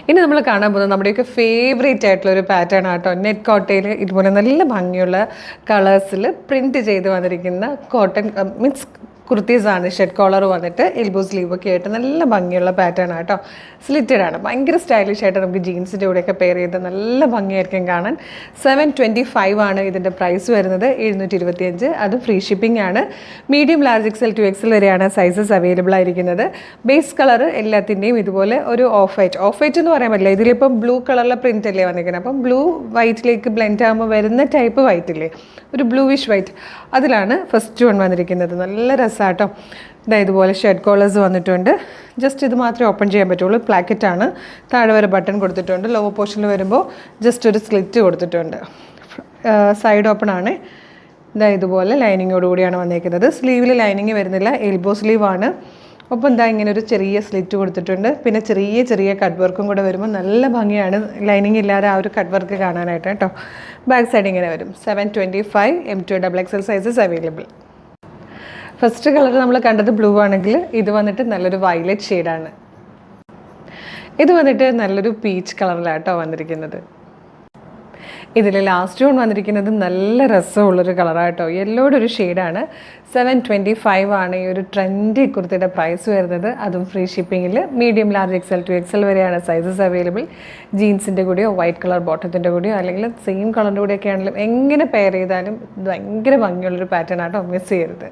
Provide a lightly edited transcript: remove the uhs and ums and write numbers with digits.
ഇനി നമ്മൾ കാണാൻ പോകുന്നത് നമ്മുടെയൊക്കെ ഫേവറേറ്റ് ആയിട്ടുള്ള ഒരു പാറ്റേൺ ആട്ടോ. നെറ്റ് കോട്ടയിൽ ഇതുപോലെ നല്ല ഭംഗിയുള്ള കളേഴ്സിൽ പ്രിൻറ്റ് ചെയ്ത് വന്നിരിക്കുന്ന കോട്ടൺ മീൻസ് കുർത്തീസാണ്. ഷെഡ് കോളർ വന്നിട്ട് എൽബോ സ്ലീവ് ഒക്കെ ആയിട്ട് നല്ല ഭംഗിയുള്ള പാറ്റേൺ ആട്ടോ. സ്ലിറ്റഡ് ആണ്, ഭയങ്കര സ്റ്റൈലിഷ് ആയിട്ട് നമുക്ക് ജീൻസിൻ്റെ കൂടെയൊക്കെ പെയർ ചെയ്ത് നല്ല ഭംഗിയായിരിക്കും കാണാൻ. 725 ആണ് ഇതിൻ്റെ പ്രൈസ് വരുന്നത്. 725, അത് ഫ്രീ ഷിപ്പിംഗ് ആണ്. Medium large XL to XL വരെയാണ് സൈസസ് അവൈലബിൾ ആയിരിക്കുന്നത്. ബേസ് കളർ എല്ലാത്തിൻ്റെയും ഇതുപോലെ ഒരു ഓഫ് വൈറ്റ് എന്ന് പറയാൻ പറ്റില്ല, ഇതിലിപ്പം ബ്ലൂ കളറിലെ പ്രിൻ്റ് അല്ലേ വന്നിരിക്കുന്നത്. അപ്പം ബ്ലൂ വൈറ്റിലേക്ക് ബ്ലെൻഡ് ആകുമ്പോൾ വരുന്ന ടൈപ്പ് വൈറ്റ് ഇല്ലേ, ഒരു ബ്ലൂവിഷ് വൈറ്റ്, അതിലാണ് ഫസ്റ്റ് വൺ വന്നിരിക്കുന്നത്. നല്ല രസമാട്ടോ. ഇതുപോലെ ഷെഡ് കോളേഴ്സ് വന്നിട്ടുണ്ട്. ജസ്റ്റ് ഇത് മാത്രമേ ഓപ്പൺ ചെയ്യാൻ പറ്റുള്ളൂ. പ്ലാക്കറ്റാണ്, താഴെ വരെ ബട്ടൺ കൊടുത്തിട്ടുണ്ട്. ലോവർ പോർഷനിൽ വരുമ്പോൾ ജസ്റ്റ് ഒരു സ്ലിറ്റ് കൊടുത്തിട്ടുണ്ട്. സൈഡ് ഓപ്പൺ ആണ്. ഇതുപോലെ ലൈനിങ്ങോടുകൂടിയാണ് വന്നിരിക്കുന്നത്. സ്ലീവിൽ ലൈനിങ് വരുന്നില്ല, എൽബോ സ്ലീവാണ്. ഒപ്പം ഇങ്ങനെ ഒരു ചെറിയ സ്ലിറ്റ് കൊടുത്തിട്ടുണ്ട്. പിന്നെ ചെറിയ ചെറിയ കട്ട് വർക്കും കൂടെ വരുമ്പോൾ നല്ല ഭംഗിയാണ്, ലൈനിങ് ഇല്ലാതെ ആ ഒരു കട്ട് വർക്ക് കാണാനായിട്ട് കേട്ടോ. ബാക്ക് സൈഡ് ഇങ്ങനെ വരും. 725 M2 XXL sizes available. First colour നമ്മൾ കണ്ടത് ബ്ലൂ ആണെങ്കിൽ ഇത് വന്നിട്ട് നല്ലൊരു വയലറ്റ് ഷെയ്ഡാണ്. ഇത് വന്നിട്ട് നല്ലൊരു പീച്ച് കളറിലാട്ടോ വന്നിരിക്കുന്നത്. ഇതിൽ ലാസ്റ്റ് വൺ വന്നിരിക്കുന്നത് നല്ല രസമുള്ളൊരു കളറാട്ടോ, യെല്ലോയുടെ ഒരു ഷെയ്ഡാണ്. 725 ആണ് ഈ ഒരു ട്രെൻഡി കുർത്തിയുടെ പ്രൈസ് വരുന്നത്, അതും ഫ്രീ ഷിപ്പിങ്ങിൽ. Medium large XL to XL വരെയാണ് സൈസസ് അവൈലബിൾ. ജീൻസിൻ്റെ കൂടെയോ വൈറ്റ് കളർ ബോട്ടത്തിൻ്റെ കൂടെയോ അല്ലെങ്കിൽ സെയിം കളറിൻ്റെ കൂടെയൊക്കെ ആണെങ്കിലും എങ്ങനെ പെയർ ചെയ്താലും ഭയങ്കര ഭംഗിയുള്ളൊരു പാറ്റേൺ ആട്ടോ, മിസ് ചെയ്യരുത്.